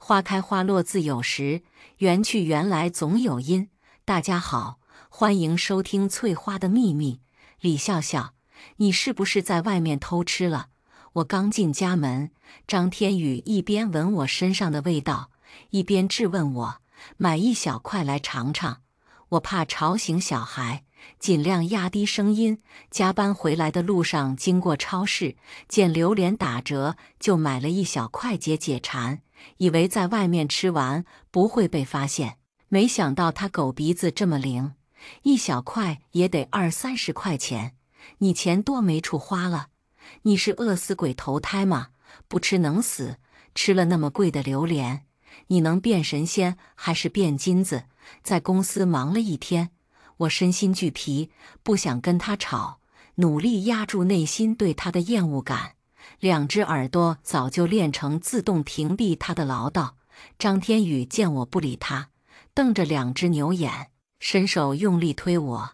花开花落自有时，缘去缘来总有因。大家好，欢迎收听《翠花的秘密》。李笑笑，你是不是在外面偷吃了？我刚进家门，张天宇一边闻我身上的味道，一边质问我：买一小块来尝尝。我怕吵醒小孩，尽量压低声音。加班回来的路上经过超市，见榴莲打折，就买了一小块解解馋，以为在外面吃完不会被发现。没想到他狗鼻子这么灵，一小块也得20-30块钱，你钱多没处花了。你是饿死鬼投胎吗？不吃能死，吃了那么贵的榴莲，你能变神仙还是变金子？在公司忙了一天，我身心俱疲，不想跟他吵，努力压住内心对他的厌恶感。两只耳朵早就练成自动屏蔽他的唠叨。张天宇见我不理他，瞪着两只牛眼，伸手用力推我，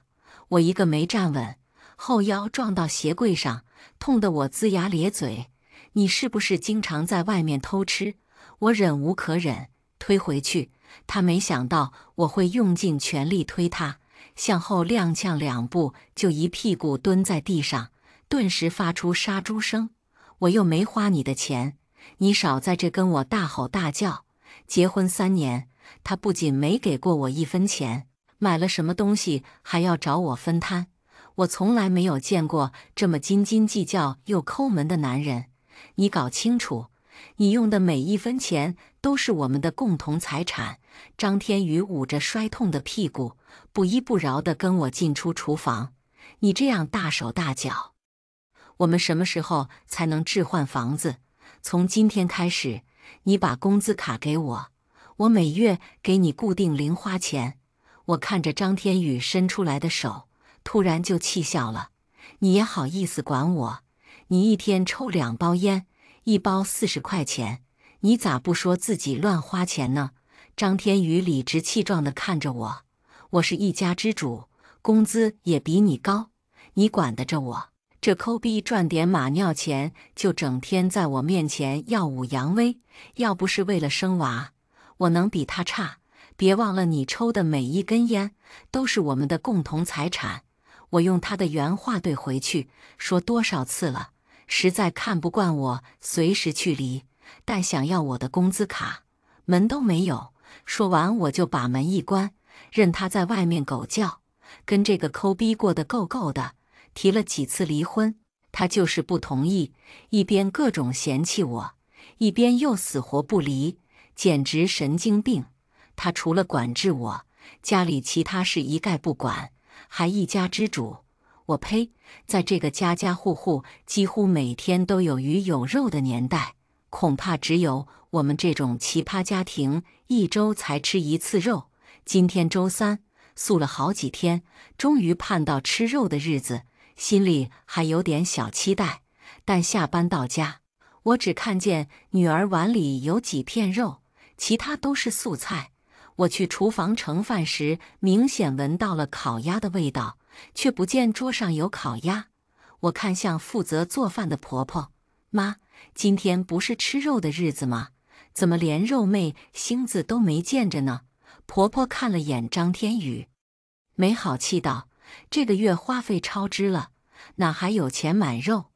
我一个没站稳，后腰撞到鞋柜上，痛得我龇牙咧嘴。你是不是经常在外面偷吃？我忍无可忍，推回去。他没想到我会用尽全力推他，向后踉跄2步，就一屁股蹲在地上，顿时发出杀猪声。我又没花你的钱，你少在这跟我大吼大叫。结婚3年，他不仅没给过我1分钱，买了什么东西还要找我分摊。我从来没有见过这么斤斤计较又抠门的男人。你搞清楚，你用的每1分钱都是我们的共同财产。张天宇捂着摔痛的屁股，不依不饶地跟我进出厨房。你这样大手大脚，我们什么时候才能置换房子？从今天开始，你把工资卡给我，我每月给你固定零花钱。我看着张天宇伸出来的手，突然就气笑了。你也好意思管我？你一天抽2包烟，1包40块钱，你咋不说自己乱花钱呢？张天宇理直气壮地看着我，我是一家之主，工资也比你高，你管得着我？这抠逼赚点马尿钱，就整天在我面前耀武扬威，要不是为了生娃，我能比他差？别忘了，你抽的每1根烟都是我们的共同财产。我用他的原话对回去，说多少次了，实在看不惯我随时去离，但想要我的工资卡，门都没有。说完我就把门一关，任他在外面狗叫，跟这个抠逼过得够够的。提了几次离婚，他就是不同意，一边各种嫌弃我，一边又死活不离，简直神经病。他除了管制我，家里其他事一概不管，还一家之主。我呸！在这个家家户户几乎每天都有鱼有肉的年代，恐怕只有我们这种奇葩家庭1周才吃1次肉。今天周3，素了好几天，终于盼到吃肉的日子，心里还有点小期待。但下班到家，我只看见女儿碗里有几片肉，其他都是素菜。我去厨房盛饭时，明显闻到了烤鸭的味道，却不见桌上有烤鸭。我看向负责做饭的婆婆，妈，今天不是吃肉的日子吗？怎么连肉妹星子都没见着呢？婆婆看了眼张天宇，没好气道：这个月花费超支了，哪还有钱买肉？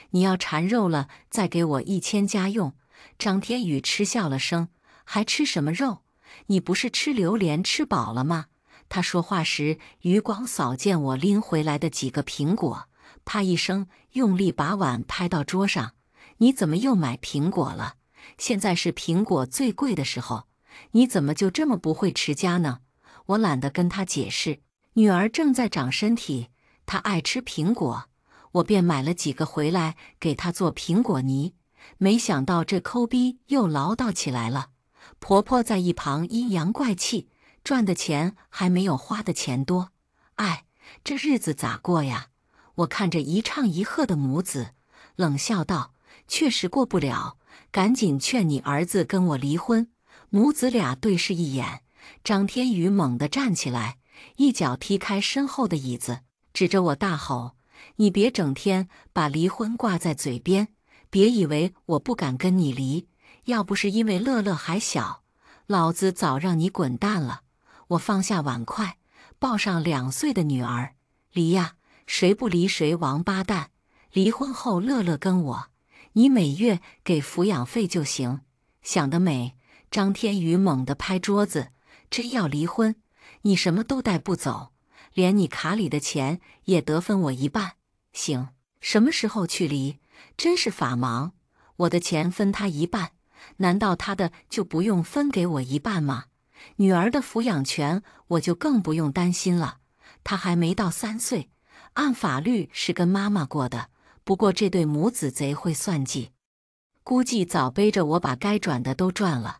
你要馋肉了，再给我1000家用。张天宇嗤笑了声：还吃什么肉？你不是吃榴莲吃饱了吗？他说话时，余光扫见我拎回来的几个苹果，啪一声，用力把碗拍到桌上。你怎么又买苹果了？现在是苹果最贵的时候，你怎么就这么不会持家呢？我懒得跟他解释，女儿正在长身体，她爱吃苹果，我便买了几个回来给她做苹果泥。没想到这抠逼又唠叨起来了。婆婆在一旁阴阳怪气，赚的钱还没有花的钱多。哎，这日子咋过呀？我看着一唱一和的母子，冷笑道：确实过不了，赶紧劝你儿子跟我离婚。母子俩对视一眼，张天宇猛地站起来，一脚踢开身后的椅子，指着我大吼：你别整天把离婚挂在嘴边，别以为我不敢跟你离，要不是因为乐乐还小，老子早让你滚蛋了。我放下碗筷，抱上2岁的女儿，离呀，谁不离谁王八蛋。离婚后乐乐跟我，你每月给抚养费就行。想得美！张天宇猛地拍桌子，真要离婚，你什么都带不走，连你卡里的钱也得分我一半。行，什么时候去离？真是法盲！我的钱分他一半，难道他的就不用分给我一半吗？女儿的抚养权我就更不用担心了，她还没到3岁，按法律是跟妈妈过的。不过这对母子贼会算计，估计早背着我把该转的都转了。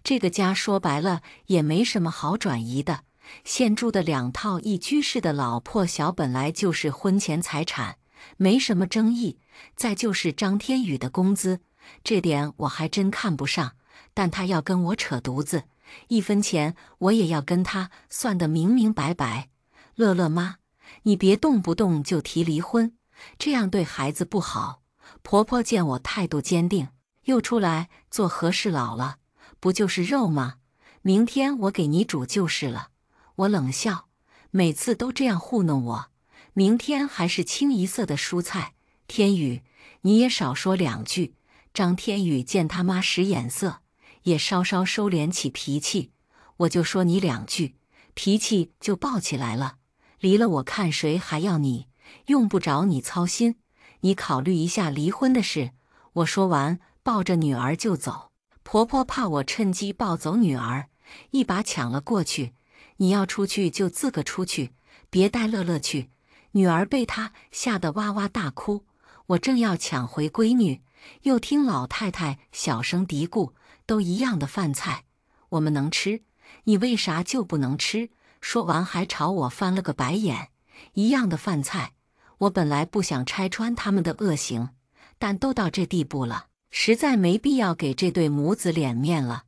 这个家说白了也没什么好转移的，现住的2套一居室的老破小本来就是婚前财产，没什么争议。再就是张天宇的工资，这点我还真看不上，但他要跟我扯犊子，1分钱我也要跟他算得明明白白。乐乐妈，你别动不动就提离婚，这样对孩子不好。婆婆见我态度坚定，又出来做和事佬了，不就是肉吗？明天我给你煮就是了。我冷笑，每次都这样糊弄我，明天还是清一色的蔬菜。天宇，你也少说2句。张天宇见他妈使眼色，也稍稍收敛起脾气。我就说你2句，脾气就暴起来了。离了我看谁还要你，用不着你操心。你考虑一下离婚的事。我说完，抱着女儿就走。婆婆怕我趁机抱走女儿，一把抢了过去。你要出去就自个出去，别带乐乐去。女儿被她吓得哇哇大哭。我正要抢回闺女，又听老太太小声嘀咕：“都一样的饭菜，我们能吃，你为啥就不能吃？”说完还朝我翻了个白眼。一样的饭菜，我本来不想拆穿他们的恶行，但都到这地步了，实在没必要给这对母子脸面了。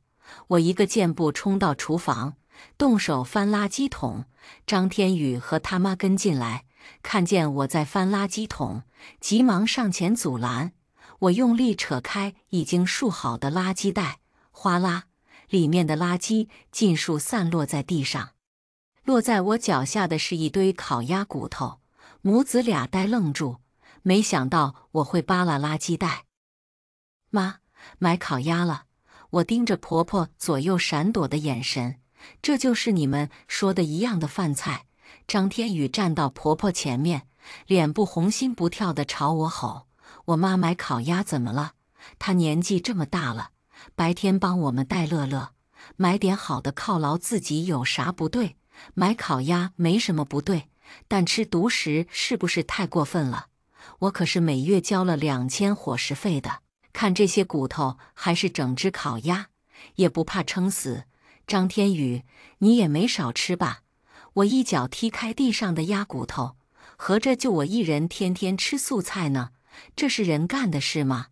我一个箭步冲到厨房，动手翻垃圾桶。张天宇和他妈跟进来，看见我在翻垃圾桶，急忙上前阻拦。我用力扯开已经束好的垃圾袋，哗啦，里面的垃圾尽数散落在地上。落在我脚下的是一堆烤鸭骨头，母子俩呆愣住，没想到我会扒拉垃圾袋。妈，买烤鸭了！我盯着婆婆左右闪躲的眼神，这就是你们说的一样的饭菜。张天宇站到婆婆前面，脸不红心不跳地朝我吼：“我妈买烤鸭怎么了？她年纪这么大了，白天帮我们带乐乐，买点好的犒劳自己有啥不对？买烤鸭没什么不对，但吃独食是不是太过分了？我可是每月交了2000伙食费的，看这些骨头还是整只烤鸭，也不怕撑死。张天宇，你也没少吃吧？”我一脚踢开地上的鸭骨头，合着就我一人天天吃素菜呢，这是人干的事吗？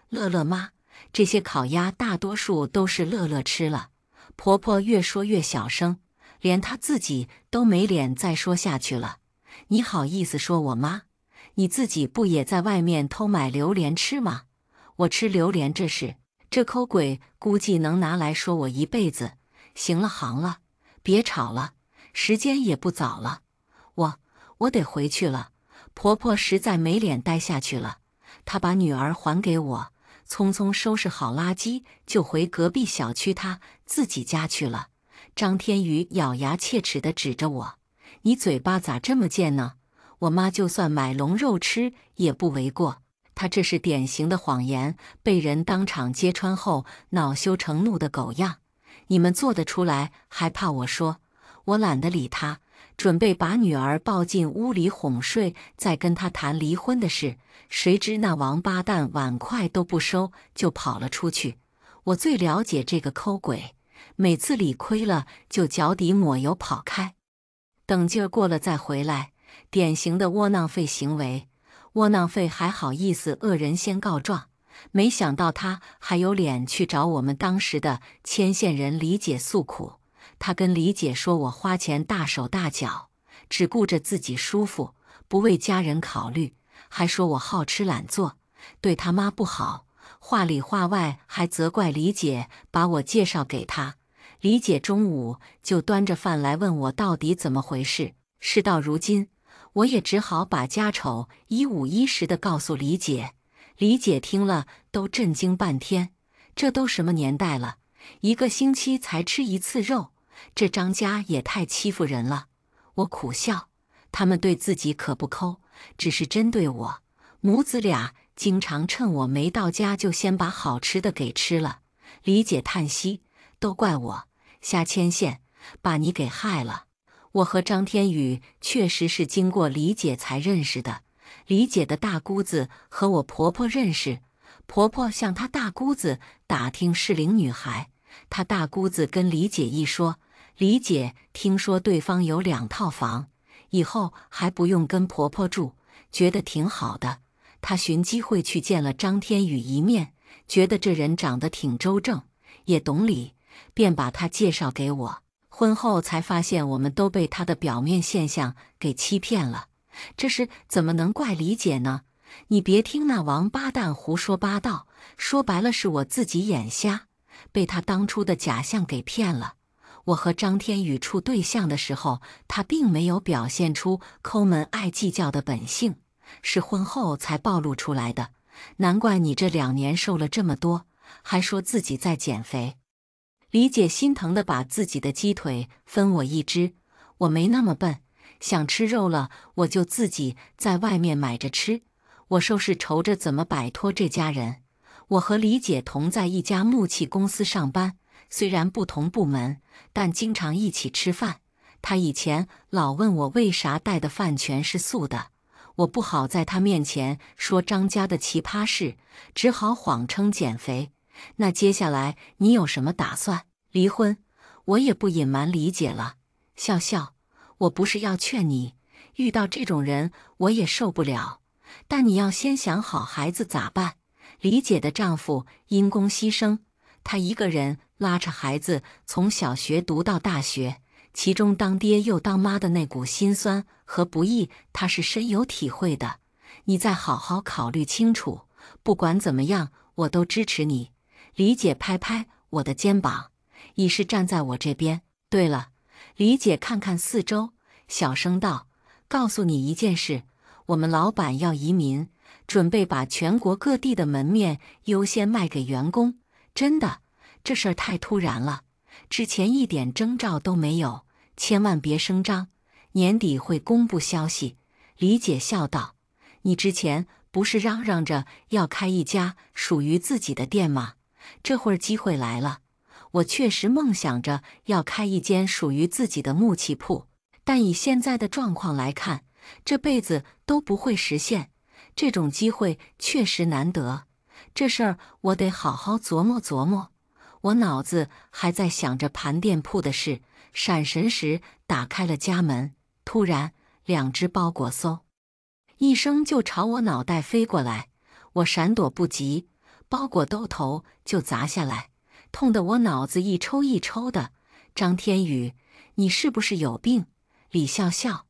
乐乐妈，这些烤鸭大多数都是乐乐吃了。婆婆越说越小声，连她自己都没脸再说下去了。你好意思说我妈？你自己不也在外面偷买榴莲吃吗？我吃榴莲这事，这抠鬼估计能拿来说我一辈子。行了行了，别吵了，时间也不早了，我得回去了。婆婆实在没脸待下去了，她把女儿还给我，匆匆收拾好垃圾就回隔壁小区她自己家去了。张天宇咬牙切齿地指着我：“你嘴巴咋这么贱呢？我妈就算买龙肉吃也不为过。”她这是典型的谎言，被人当场揭穿后恼羞成怒的狗样。你们做得出来还怕我说？我懒得理他，准备把女儿抱进屋里哄睡，再跟他谈离婚的事。谁知那王八蛋碗筷都不收就跑了出去。我最了解这个抠鬼，每次理亏了就脚底抹油跑开，等劲儿过了再回来，典型的窝囊废行为。窝囊废还好意思恶人先告状，没想到他还有脸去找我们当时的牵线人李姐诉苦。他跟李姐说我花钱大手大脚，只顾着自己舒服，不为家人考虑，还说我好吃懒做，对他妈不好，话里话外还责怪李姐把我介绍给他。李姐中午就端着饭来问我到底怎么回事。事到如今，我也只好把家丑一五一十地告诉李姐。李姐听了都震惊半天，这都什么年代了，一个星期才吃一次肉，这张家也太欺负人了。我苦笑，他们对自己可不抠，只是针对我。母子俩经常趁我没到家就先把好吃的给吃了。李姐叹息，都怪我瞎牵线，把你给害了。我和张天宇确实是经过李姐才认识的。李姐的大姑子和我婆婆认识，婆婆向她大姑子打听适龄女孩，她大姑子跟李姐一说，李姐听说对方有2套房，以后还不用跟婆婆住，觉得挺好的。她寻机会去见了张天宇一面，觉得这人长得挺周正，也懂理，便把他介绍给我。婚后才发现我们都被他的表面现象给欺骗了。这事怎么能怪李姐呢？你别听那王八蛋胡说八道，说白了是我自己眼瞎，被他当初的假象给骗了。我和张天宇处对象的时候，他并没有表现出抠门爱计较的本性，是婚后才暴露出来的。难怪你这2年瘦了这么多，还说自己在减肥。李姐心疼地把自己的鸡腿分我一只，我没那么笨，想吃肉了我就自己在外面买着吃。我收拾愁着怎么摆脱这家人。我和李姐同在一家木器公司上班，虽然不同部门，但经常一起吃饭。她以前老问我为啥带的饭全是素的，我不好在她面前说张家的奇葩事，只好谎称减肥。那接下来你有什么打算？离婚？我也不隐瞒李姐了。笑笑，我不是要劝你，遇到这种人我也受不了，但你要先想好孩子咋办。李姐的丈夫因公牺牲，她一个人拉扯孩子从小学读到大学，其中当爹又当妈的那股辛酸和不易，她是深有体会的。你再好好考虑清楚，不管怎么样，我都支持你。李姐拍拍我的肩膀，已是站在我这边。对了，李姐看看四周，小声道：“告诉你一件事，我们老板要移民，准备把全国各地的门面优先卖给员工。真的，这事儿太突然了，之前一点征兆都没有，千万别声张，年底会公布消息。”李姐笑道：“你之前不是嚷嚷着要开一家属于自己的店吗？这会儿机会来了。我确实梦想着要开一间属于自己的木器铺，但以现在的状况来看，这辈子都不会实现。这种机会确实难得，这事儿我得好好琢磨琢磨。”我脑子还在想着盘店铺的事，闪神时打开了家门，突然2只包裹嗖一声就朝我脑袋飞过来，我闪躲不及，包裹兜头就砸下来，痛得我脑子一抽一抽的。张天宇，你是不是有病？李笑笑，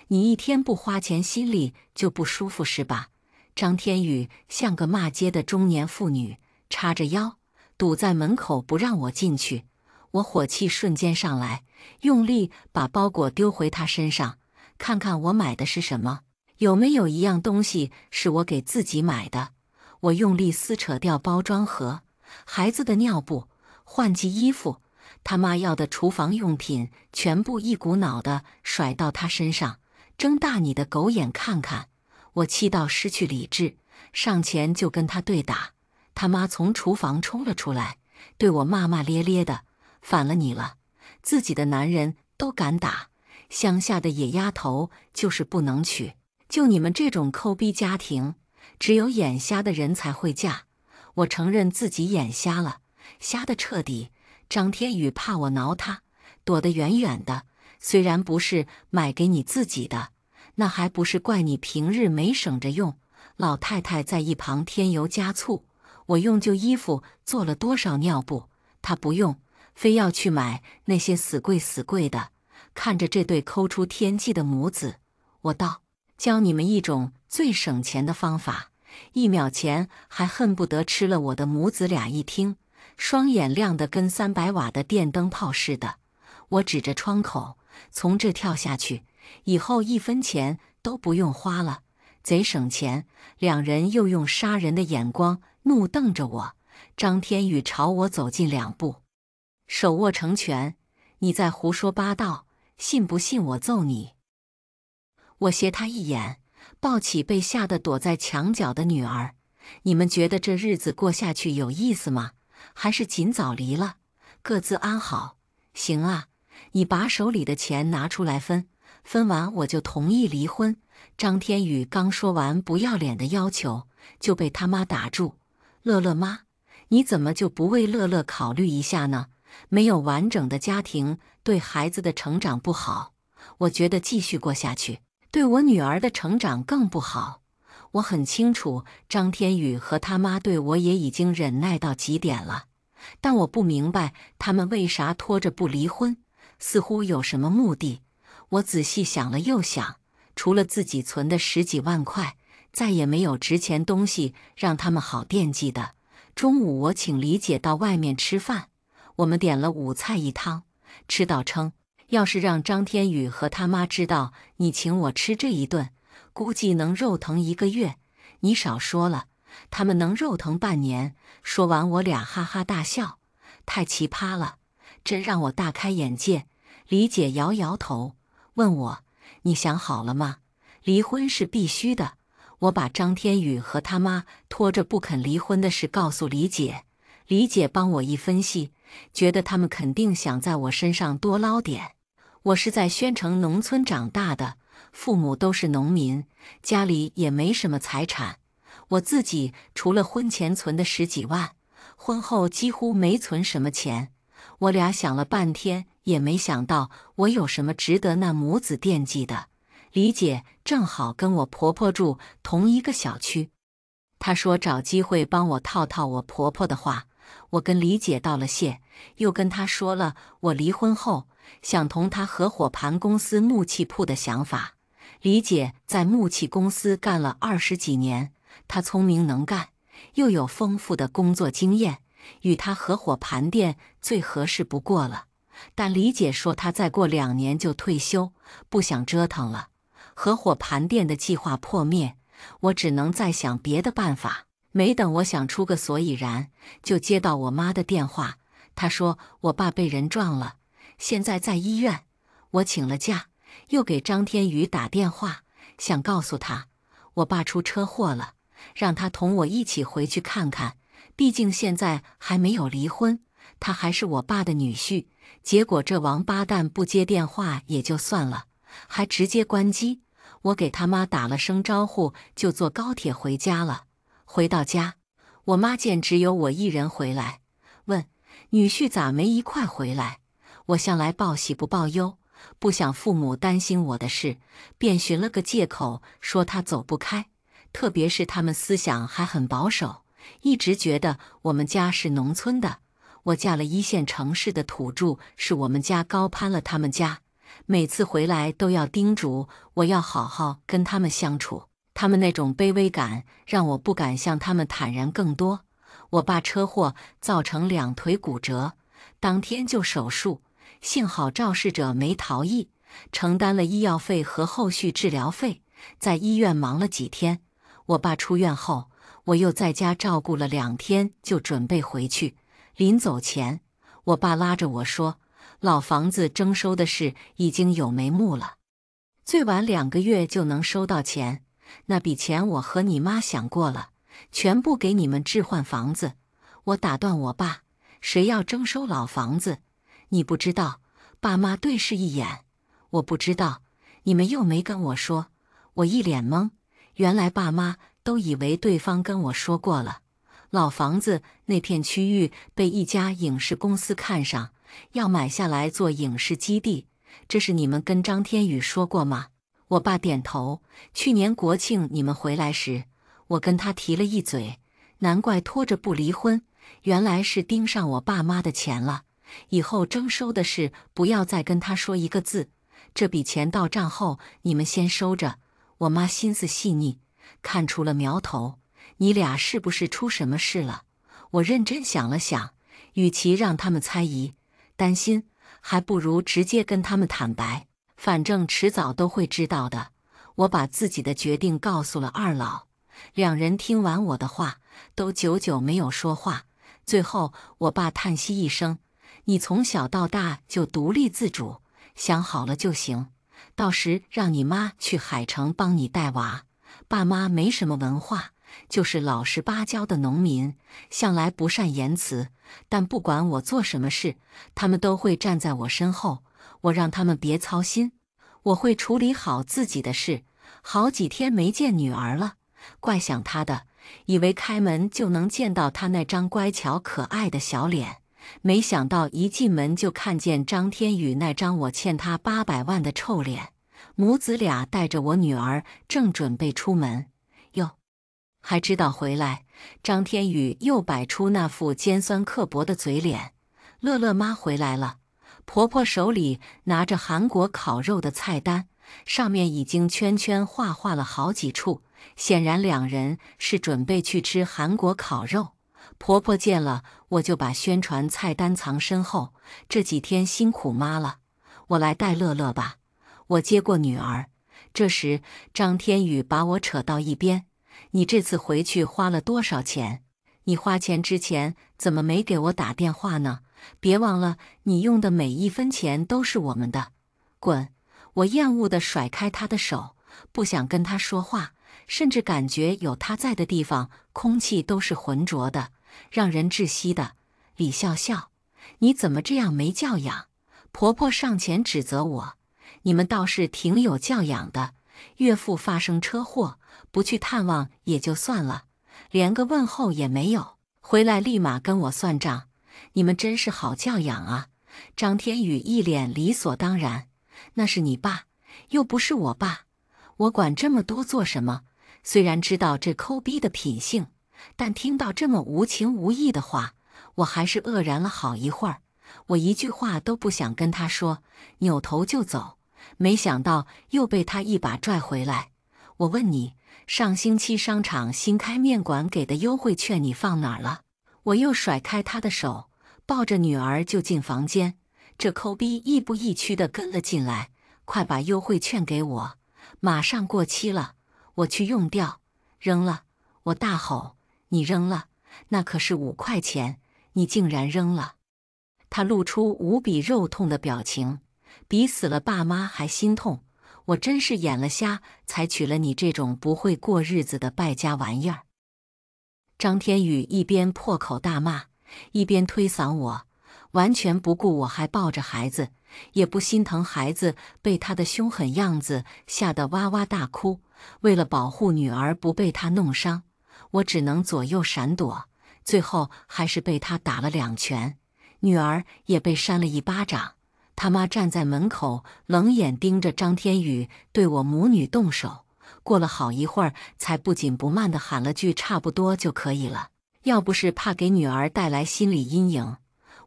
你一天不花钱心里就不舒服是吧？张天宇像个骂街的中年妇女，叉着腰堵在门口不让我进去。我火气瞬间上来，用力把包裹丢回他身上，看看我买的是什么，有没有一样东西是我给自己买的。我用力撕扯掉包装盒，孩子的尿布、换季衣服，他妈要的厨房用品，全部一股脑的甩到他身上。睁大你的狗眼看看！我气到失去理智，上前就跟他对打。他妈从厨房冲了出来，对我骂骂咧咧的：“反了你了，自己的男人都敢打，乡下的野丫头就是不能娶，就你们这种抠逼家庭，只有眼瞎的人才会嫁。”我承认自己眼瞎了，瞎得彻底。张天宇怕我挠他，躲得远远的。虽然不是买给你自己的，那还不是怪你平日没省着用。老太太在一旁添油加醋，我用旧衣服做了多少尿布，她不用，非要去买那些死贵死贵的。看着这对抠出天际的母子，我道：“教你们一种最省钱的方法， 1秒前还恨不得吃了我的母子俩。一听，双眼亮得跟300瓦的电灯泡似的。我指着窗口，从这跳下去，以后1分钱都不用花了，贼省钱。两人又用杀人的眼光怒瞪着我。张天宇朝我走近2步，手握成拳：“你在胡说八道，信不信我揍你？”我斜他一眼，抱起被吓得躲在墙角的女儿：“你们觉得这日子过下去有意思吗？还是尽早离了，各自安好？行啊，你把手里的钱拿出来分，分完我就同意离婚。”张天宇刚说完不要脸的要求，就被他妈打住：“乐乐妈，你怎么就不为乐乐考虑一下呢？没有完整的家庭，对孩子的成长不好。我觉得继续过下去，对我女儿的成长更不好。我很清楚，张天宇和他妈对我也已经忍耐到极点了，但我不明白他们为啥拖着不离婚，似乎有什么目的。我仔细想了又想，除了自己存的10几万块，再也没有值钱东西让他们好惦记的。中午我请李姐到外面吃饭，我们点了5菜1汤，吃到撑。要是让张天宇和他妈知道你请我吃这一顿，估计能肉疼1个月。你少说了，他们能肉疼半年。说完，我俩哈哈大笑，太奇葩了，真让我大开眼界。李姐摇摇头，问我：“你想好了吗？离婚是必须的。”我把张天宇和他妈拖着不肯离婚的事告诉李姐，李姐帮我一分析，觉得他们肯定想在我身上多捞点。我是在宣城农村长大的，父母都是农民，家里也没什么财产。我自己除了婚前存的10几万，婚后几乎没存什么钱。我俩想了半天，也没想到我有什么值得那母子惦记的。李姐正好跟我婆婆住同一个小区，她说找机会帮我套套我婆婆的话。我跟李姐道了谢，又跟她说了我离婚后想同她合伙盘公司木器铺的想法。李姐在木器公司干了20几年，她聪明能干，又有丰富的工作经验，与她合伙盘店最合适不过了。但李姐说她再过2年就退休，不想折腾了。合伙盘店的计划破灭，我只能再想别的办法。没等我想出个所以然，就接到我妈的电话。她说我爸被人撞了，现在在医院。我请了假，又给张天宇打电话，想告诉他我爸出车祸了，让他同我一起回去看看。毕竟现在还没有离婚，他还是我爸的女婿。结果这王八蛋不接电话也就算了，还直接关机。我给他妈打了声招呼，就坐高铁回家了。回到家，我妈见只有我一人回来，问女婿咋没一块回来。我向来报喜不报忧，不想父母担心我的事，便寻了个借口说他走不开。特别是他们思想还很保守，一直觉得我们家是农村的，我嫁了1线城市的土著，是我们家高攀了他们家。每次回来都要叮嘱我要好好跟他们相处，他们那种卑微感让我不敢向他们坦然更多。我爸车祸造成2腿骨折，当天就手术，幸好肇事者没逃逸，承担了医药费和后续治疗费。在医院忙了几天，我爸出院后，我又在家照顾了2天，就准备回去。临走前，我爸拉着我说，老房子征收的事已经有眉目了，最晚2个月就能收到钱。那笔钱我和你妈想过了，全部给你们置换房子。我打断我爸，谁要征收老房子？你不知道？爸妈对视一眼，我不知道，你们又没跟我说。我一脸懵，原来爸妈都以为对方跟我说过了。老房子那片区域被一家影视公司看上，要买下来做影视基地，这是你们跟张天宇说过吗？我爸点头。去年国庆你们回来时，我跟他提了一嘴，难怪拖着不离婚，原来是盯上我爸妈的钱了。以后征收的事不要再跟他说一个字，这笔钱到账后你们先收着。我妈心思细腻，看出了苗头，你俩是不是出什么事了？我认真想了想，与其让他们猜疑、担心，还不如直接跟他们坦白，反正迟早都会知道的。我把自己的决定告诉了二老，两人听完我的话，都久久没有说话。最后，我爸叹息一声：“你从小到大就独立自主，想好了就行。到时让你妈去海城帮你带娃。爸妈没什么文化，就是老实巴交的农民，向来不善言辞。但不管我做什么事，他们都会站在我身后。我让他们别操心，我会处理好自己的事。好几天没见女儿了，怪想她的，以为开门就能见到她那张乖巧可爱的小脸。没想到一进门就看见张天宇那张我欠他800万的臭脸。母子俩带着我女儿正准备出门，哟，还知道回来。张天宇又摆出那副尖酸刻薄的嘴脸。乐乐妈回来了，婆婆手里拿着韩国烤肉的菜单，上面已经圈圈画了好几处，显然两人是准备去吃韩国烤肉。婆婆见了我就把宣传菜单藏身后，这几天辛苦妈了，我来带乐乐吧。我接过女儿，这时张天宇把我扯到一边：“你这次回去花了多少钱？你花钱之前怎么没给我打电话呢？别忘了，你用的每一分钱都是我们的。”滚！我厌恶地甩开他的手，不想跟他说话，甚至感觉有他在的地方，空气都是浑浊的，让人窒息的。李笑笑，你怎么这样没教养？婆婆上前指责我：“你们倒是挺有教养的，岳父发生车祸，不去探望也就算了，连个问候也没有，回来立马跟我算账，你们真是好教养啊！”张天宇一脸理所当然：“那是你爸，又不是我爸，我管这么多做什么？”虽然知道这抠逼的品性，但听到这么无情无义的话，我还是愕然了好一会儿。我一句话都不想跟他说，扭头就走。没想到又被他一把拽回来。我问你，上星期商场新开面馆给的优惠券你放哪儿了？我又甩开他的手，抱着女儿就进房间。这抠逼亦步亦趋地跟了进来，快把优惠券给我，马上过期了，我去用掉。扔了！我大吼：“你扔了？那可是5块钱，你竟然扔了！”他露出无比肉痛的表情，比死了爸妈还心痛。我真是眼了瞎，才娶了你这种不会过日子的败家玩意儿。张天宇一边破口大骂，一边推搡我，完全不顾我还抱着孩子，也不心疼孩子被他的凶狠样子吓得哇哇大哭。为了保护女儿不被他弄伤，我只能左右闪躲，最后还是被他打了2拳，女儿也被扇了一巴掌。他妈站在门口，冷眼盯着张天宇对我母女动手。过了好一会儿，才不紧不慢地喊了句：“差不多就可以了。”要不是怕给女儿带来心理阴影，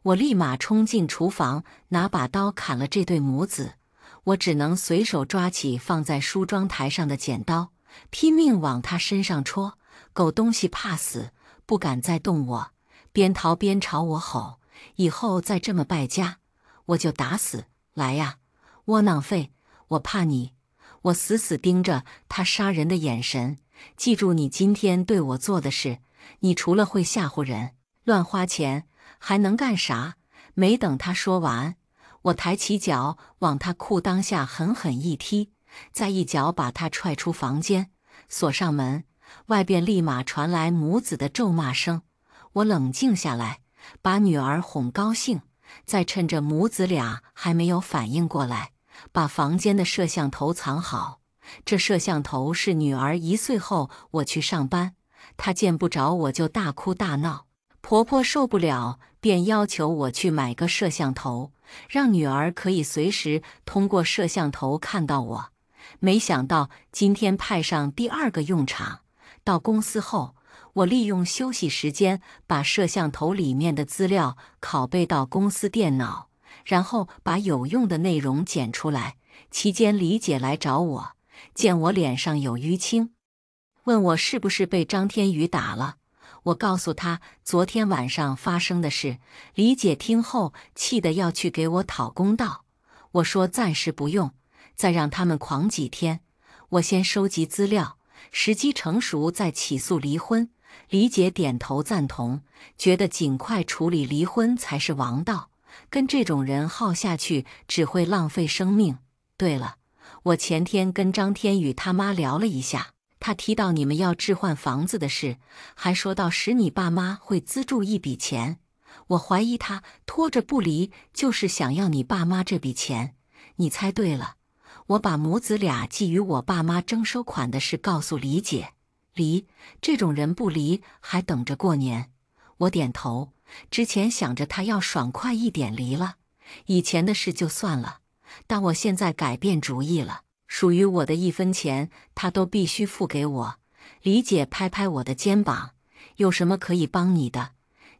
我立马冲进厨房，拿把刀砍了这对母子。我只能随手抓起放在梳妆台上的剪刀，拼命往他身上戳。狗东西怕死，不敢再动我，边逃边朝我吼：“以后再这么败家，我就打死！来呀，窝囊废！我怕你！”我死死盯着他杀人的眼神，记住你今天对我做的事，你除了会吓唬人、乱花钱，还能干啥？没等他说完，我抬起脚往他裤裆下狠狠一踢，再一脚把他踹出房间，锁上门。外边立马传来母子的咒骂声。我冷静下来，把女儿哄高兴，再趁着母子俩还没有反应过来，把房间的摄像头藏好。这摄像头是女儿1岁后我去上班，她见不着我就大哭大闹。婆婆受不了，便要求我去买个摄像头，让女儿可以随时通过摄像头看到我。没想到今天派上第2个用场。到公司后，我利用休息时间把摄像头里面的资料拷贝到公司电脑，然后把有用的内容剪出来。期间李姐来找我，见我脸上有淤青，问我是不是被张天宇打了。我告诉他昨天晚上发生的事。李姐听后气得要去给我讨公道。我说暂时不用，再让他们狂几天，我先收集资料，时机成熟再起诉离婚。李姐点头赞同，觉得尽快处理离婚才是王道，跟这种人耗下去只会浪费生命。对了，我前天跟张天宇他妈聊了一下，他提到你们要置换房子的事，还说到时你爸妈会资助一笔钱。我怀疑他拖着不离，就是想要你爸妈这笔钱。你猜对了，我把母子俩觊觎我爸妈征收款的事告诉李姐。离，这种人不离还等着过年。我点头，之前想着他要爽快一点离了，以前的事就算了，但我现在改变主意了，属于我的1分钱他都必须付给我。李姐拍拍我的肩膀，有什么可以帮你的，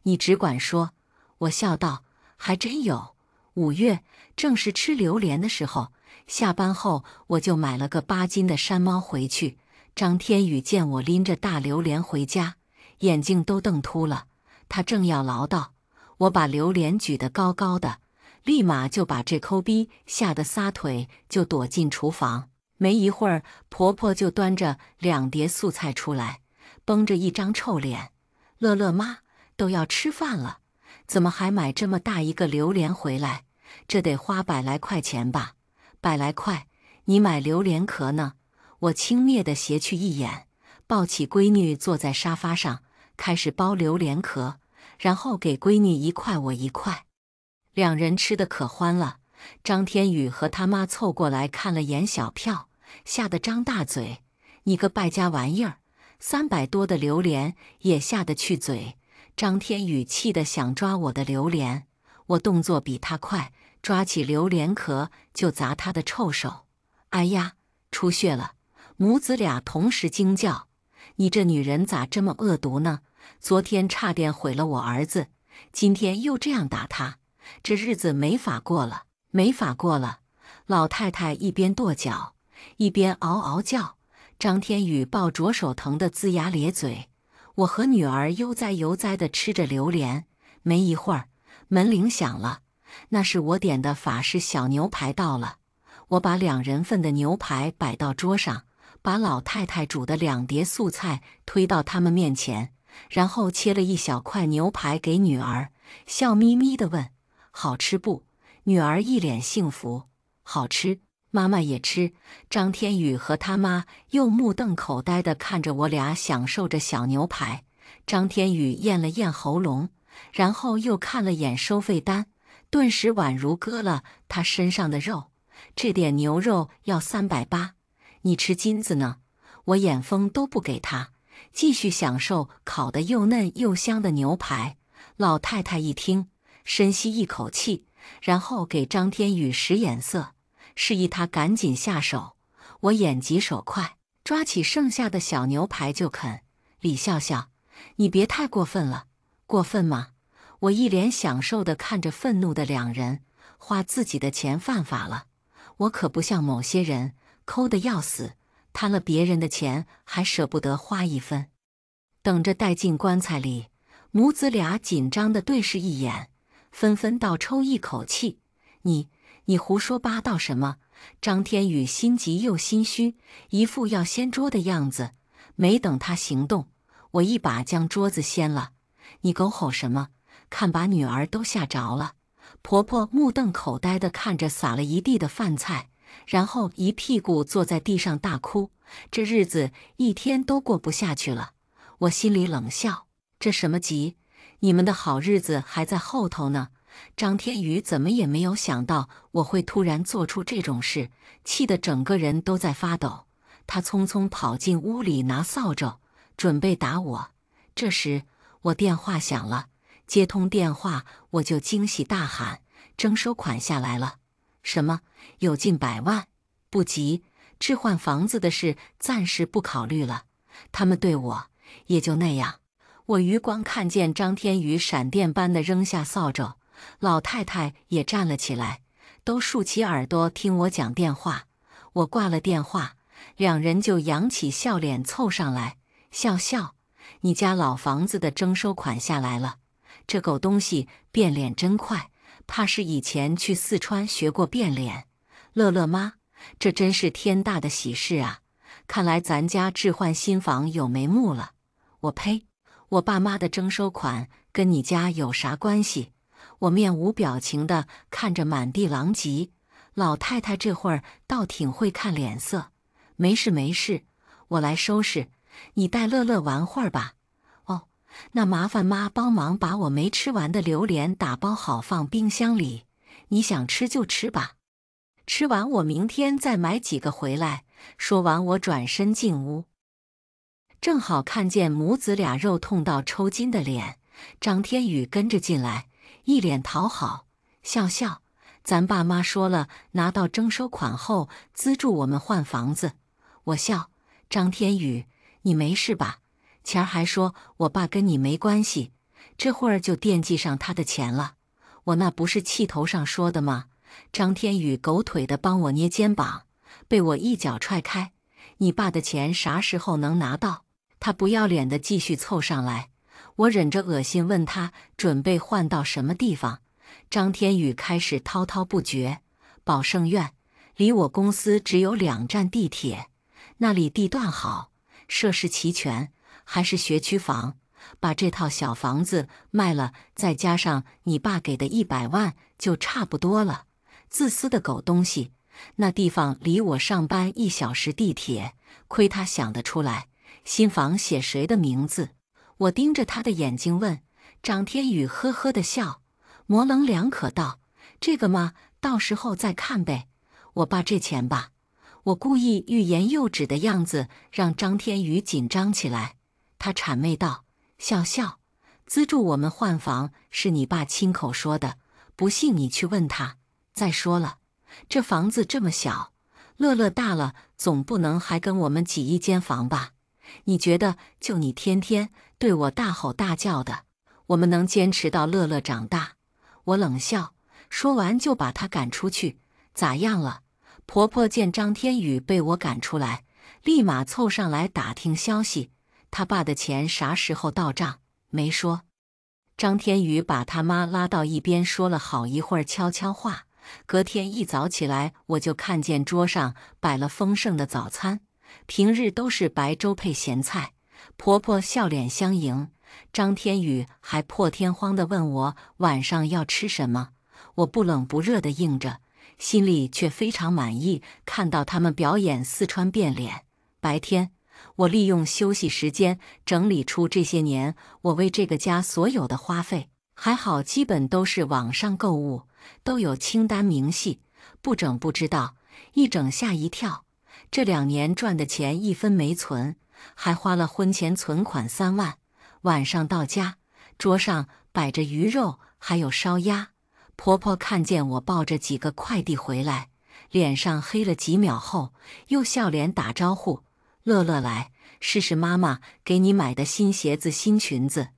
你只管说。我笑道，还真有。5月正是吃榴莲的时候，下班后我就买了个8斤的山猫回去。张天宇见我拎着大榴莲回家，眼睛都瞪秃了。他正要唠叨，我把榴莲举得高高的，立马就把这抠逼吓得撒腿就躲进厨房。没一会儿，婆婆就端着2碟素菜出来，绷着一张臭脸：“乐乐妈，都要吃饭了，怎么还买这么大一个榴莲回来？这得花100来块钱吧？100来块，你买榴莲壳呢？”我轻蔑地斜去一眼，抱起闺女坐在沙发上，开始剥榴莲壳，然后给闺女1块我1块。2人吃得可欢了。张天宇和他妈凑过来看了眼小票，吓得张大嘴：“你个败家玩意儿，300多的榴莲也下得去嘴？”张天宇气得想抓我的榴莲，我动作比他快，抓起榴莲壳就砸他的臭手。哎呀，出血了！母子俩同时惊叫：“你这女人咋这么恶毒呢？昨天差点毁了我儿子，今天又这样打他，这日子没法过了，没法过了！”老太太一边跺脚，一边嗷嗷叫。张天宇抱着手疼得龇牙咧嘴。我和女儿悠哉悠哉地吃着榴莲。没一会儿，门铃响了，那是我点的法式小牛排到了。我把2人份的牛排摆到桌上，把老太太煮的2碟素菜推到他们面前，然后切了一小块牛排给女儿，笑眯眯地问：“好吃不？”女儿一脸幸福：“好吃，妈妈也吃。”张天宇和他妈又目瞪口呆地看着我俩享受着小牛排。张天宇咽了咽喉咙，然后又看了眼收费单，顿时宛如割了他身上的肉。这点牛肉要380，你吃金子呢？我眼风都不给他，继续享受烤得又嫩又香的牛排。老太太一听，深吸一口气，然后给张天宇使眼色，示意他赶紧下手。我眼疾手快，抓起剩下的小牛排就啃。李笑笑，你别太过分了。过分吗？我一脸享受地看着愤怒的2人，花自己的钱犯法了。我可不像某些人，抠得要死，贪了别人的钱还舍不得花1分。等着带进棺材里，母子俩紧张地对视一眼，纷纷倒抽一口气。你胡说八道什么？张天宇心急又心虚，一副要掀桌的样子。没等他行动，我一把将桌子掀了。你狗吼什么？看把女儿都吓着了。婆婆目瞪口呆地看着撒了一地的饭菜，然后一屁股坐在地上大哭。这日子一天都过不下去了。我心里冷笑，这什么急？你们的好日子还在后头呢。张天宇怎么也没有想到我会突然做出这种事，气得整个人都在发抖。他匆匆跑进屋里拿扫帚，准备打我。这时我电话响了，接通电话我就惊喜大喊：“征收款下来了！”什么？有近100万？不急，置换房子的事暂时不考虑了。他们对我也就那样。我余光看见张天宇闪电般地扔下扫帚，老太太也站了起来，都竖起耳朵听我讲电话。我挂了电话，两人就扬起笑脸凑上来，笑笑，你家老房子的征收款下来了，这狗东西变脸真快，怕是以前去四川学过变脸。乐乐妈，这真是天大的喜事啊！看来咱家置换新房有眉目了。我呸！我爸妈的征收款跟你家有啥关系？我面无表情地看着满地狼藉。老太太这会儿倒挺会看脸色。没事没事，我来收拾，你带乐乐玩会儿吧。哦，那麻烦妈帮忙把我没吃完的榴莲打包好放冰箱里，你想吃就吃吧。吃完我明天再买几个回来。说完我转身进屋，正好看见母子俩肉痛到抽筋的脸。张天宇跟着进来，一脸讨好，笑笑，咱爸妈说了，拿到征收款后资助我们换房子。我笑，张天宇，你没事吧？前儿还说我爸跟你没关系，这会儿就惦记上他的钱了。我那不是气头上说的吗？张天宇狗腿的帮我捏肩膀，被我一脚踹开。你爸的钱啥时候能拿到？他不要脸的继续凑上来。我忍着恶心问他准备换到什么地方。张天宇开始滔滔不绝。宝盛苑离我公司只有2站地铁，那里地段好，设施齐全，还是学区房。把这套小房子卖了，再加上你爸给的100万，就差不多了。自私的狗东西，那地方离我上班1小时地铁，亏他想得出来。新房写谁的名字？我盯着他的眼睛问。张天宇呵呵的笑，模棱两可道：“这个嘛，到时候再看呗。我爸这钱吧。”我故意欲言又止的样子让张天宇紧张起来。他谄媚道：“笑笑，资助我们换房是你爸亲口说的，不信你去问他。再说了，这房子这么小，乐乐大了总不能还跟我们挤一间房吧？你觉得就你天天对我大吼大叫的，我们能坚持到乐乐长大？”我冷笑，说完就把他赶出去。咋样了？婆婆见张天宇被我赶出来，立马凑上来打听消息。他爸的钱啥时候到账？没说。张天宇把他妈拉到一边说了好一会儿悄悄话。隔天一早起来，我就看见桌上摆了丰盛的早餐，平日都是白粥配咸菜。婆婆笑脸相迎，张天宇还破天荒地问我晚上要吃什么。我不冷不热地应着，心里却非常满意，看到他们表演四川变脸。白天，我利用休息时间整理出这些年我为这个家所有的花费，还好基本都是网上购物，都有清单明细，不整不知道，一整吓一跳。这2年赚的钱1分没存，还花了婚前存款3万。晚上到家，桌上摆着鱼肉，还有烧鸭。婆婆看见我抱着几个快递回来，脸上黑了几秒后，又笑脸打招呼：“乐乐来，试试妈妈给你买的新鞋子、新裙子。”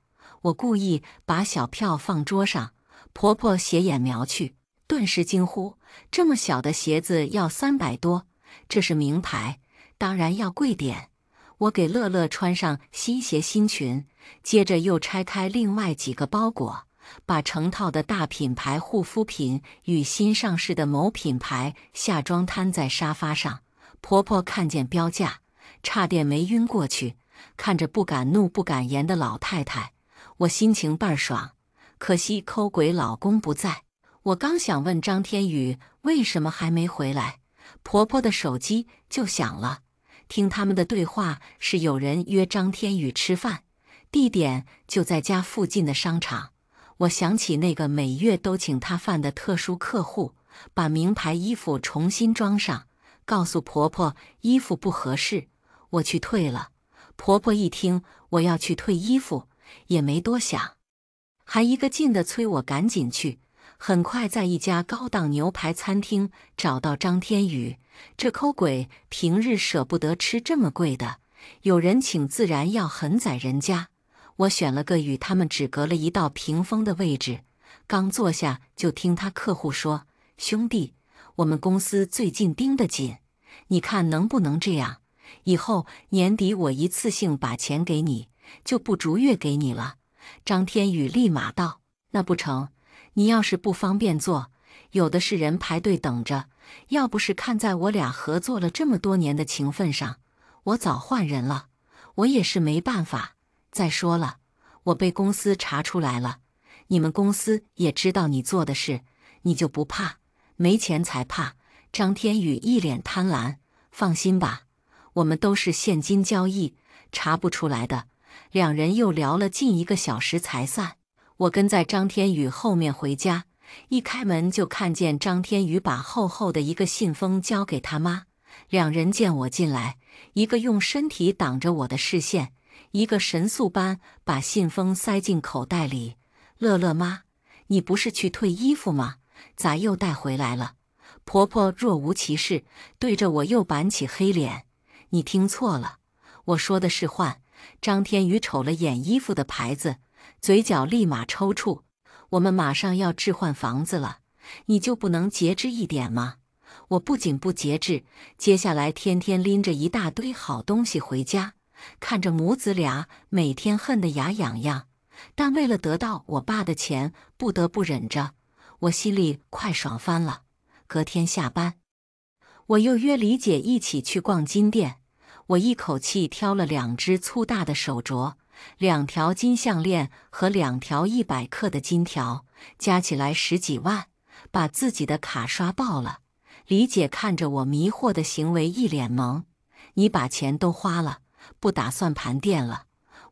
我故意把小票放桌上，婆婆斜眼瞄去，顿时惊呼：“这么小的鞋子要300多，这是名牌，当然要贵点。”我给乐乐穿上新鞋新裙，接着又拆开另外几个包裹，把成套的大品牌护肤品与新上市的某品牌夏装摊在沙发上。婆婆看见标价，差点没晕过去。看着不敢怒不敢言的老太太，我心情倍儿爽。可惜抠鬼老公不在。我刚想问张天宇为什么还没回来，婆婆的手机就响了。听他们的对话是有人约张天宇吃饭，地点就在家附近的商场。我想起那个每月都请他饭的特殊客户，把名牌衣服重新装上，告诉婆婆衣服不合适，我去退了。婆婆一听我要去退衣服，也没多想，还一个劲地催我赶紧去。很快在一家高档牛排餐厅找到张天宇，这抠鬼平日舍不得吃这么贵的，有人请自然要很宰人家。我选了个与他们只隔了1道屏风的位置，刚坐下就听他客户说：“兄弟，我们公司最近盯得紧，你看能不能这样？以后年底我一次性把钱给你，就不逐月给你了。”张天宇立马道：“那不成，你要是不方便做，有的是人排队等着。要不是看在我俩合作了这么多年的情分上，我早换人了。我也是没办法。再说了，我被公司查出来了，你们公司也知道你做的事，你就不怕？没钱才怕。”张天宇一脸贪婪：“放心吧，我们都是现金交易，查不出来的。”两人又聊了近1个小时才散。我跟在张天宇后面回家，一开门就看见张天宇把厚厚的一个信封交给他妈。两人见我进来，一个用身体挡着我的视线，一个神速般把信封塞进口袋里。乐乐妈，你不是去退衣服吗？咋又带回来了？婆婆若无其事对着我又板起黑脸。你听错了，我说的是换。张天宇瞅了眼衣服的牌子，嘴角立马抽搐。我们马上要置换房子了，你就不能节制一点吗？我不仅不节制，接下来天天拎着一大堆好东西回家，看着母子俩每天恨得牙痒痒，但为了得到我爸的钱，不得不忍着。我心里快爽翻了。隔天下班，我又约李姐一起去逛金店。我一口气挑了2只粗大的手镯、2条金项链和2条100克的金条，加起来10几万，把自己的卡刷爆了。李姐看着我迷惑的行为，一脸懵：“你把钱都花了，不打算盘店了？”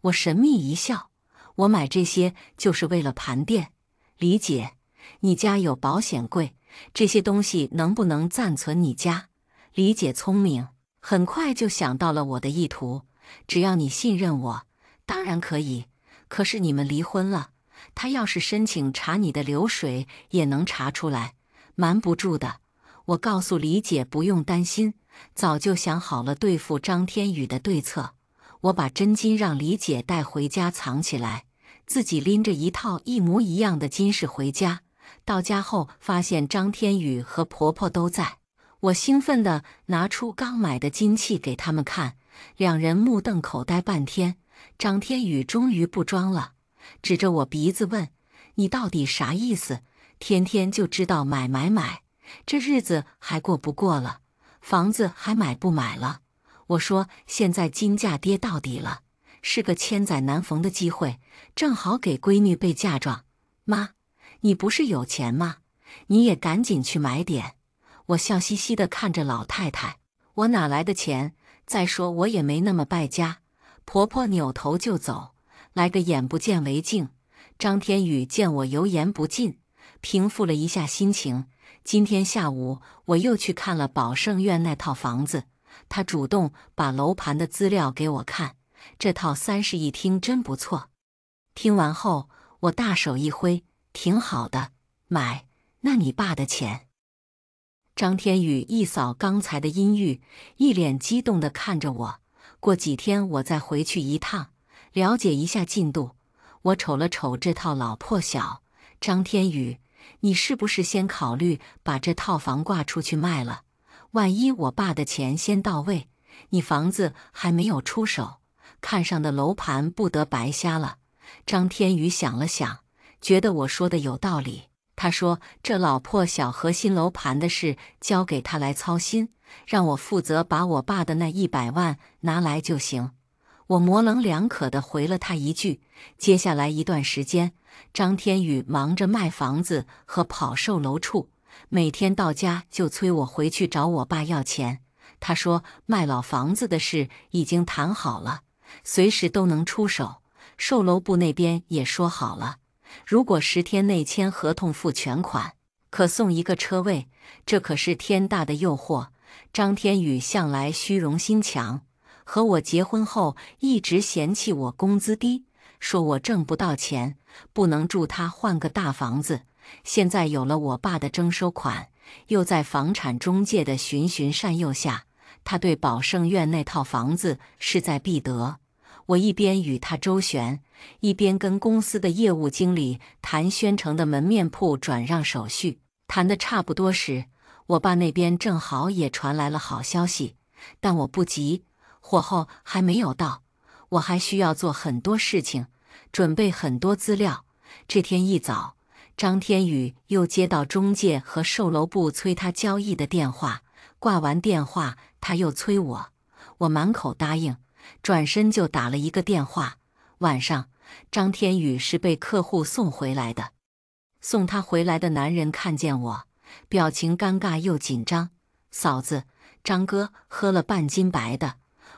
我神秘一笑：“我买这些就是为了盘店。”李姐，你家有保险柜，这些东西能不能暂存你家？李姐聪明，很快就想到了我的意图。只要你信任我，当然可以。可是你们离婚了，他要是申请查你的流水，也能查出来，瞒不住的。我告诉李姐不用担心，早就想好了对付张天宇的对策。我把真金让李姐带回家藏起来，自己拎着一套一模一样的金饰回家。到家后发现张天宇和婆婆都在，我兴奋地拿出刚买的金器给他们看，两人目瞪口呆半天。张天宇终于不装了，指着我鼻子问：“你到底啥意思？天天就知道买买买，这日子还过不过了？房子还买不买了？”我说：“现在金价跌到底了，是个千载难逢的机会，正好给闺女备嫁妆。妈，你不是有钱吗？你也赶紧去买点。”我笑嘻嘻地看着老太太：“我哪来的钱？再说我也没那么败家。”婆婆扭头就走，来个眼不见为净。张天宇见我油盐不进，平复了一下心情。今天下午我又去看了宝盛苑那套房子，他主动把楼盘的资料给我看，这套3室1厅真不错。听完后，我大手一挥：“挺好的，买。那你爸的钱？”张天宇一扫刚才的阴郁，一脸激动地看着我。过几天我再回去一趟，了解一下进度。我瞅了瞅这套老破小，张天宇，你是不是先考虑把这套房挂出去卖了？万一我爸的钱先到位，你房子还没有出手，看上的楼盘不得白瞎了。张天宇想了想，觉得我说的有道理。他说：“这老破小核心楼盘的事交给他来操心，让我负责把我爸的那100万拿来就行。”我模棱两可地回了他一句。接下来一段时间，张天宇忙着卖房子和跑售楼处，每天到家就催我回去找我爸要钱。他说卖老房子的事已经谈好了，随时都能出手。售楼部那边也说好了，如果10天内签合同付全款，可送1个车位，这可是天大的诱惑。张天宇向来虚荣心强，和我结婚后一直嫌弃我工资低，说我挣不到钱，不能助他换个大房子。现在有了我爸的征收款，又在房产中介的循循善诱下，他对宝盛苑那套房子势在必得。我一边与他周旋，一边跟公司的业务经理谈宣城的门面铺转让手续。谈得差不多时，我爸那边正好也传来了好消息，但我不急，火候还没有到，我还需要做很多事情，准备很多资料。这天一早，张天宇又接到中介和售楼部催他交易的电话，挂完电话他又催我，我满口答应，转身就打了一个电话。晚上，张天宇是被客户送回来的。送他回来的男人看见我，表情尴尬又紧张。嫂子，张哥喝了半斤白的。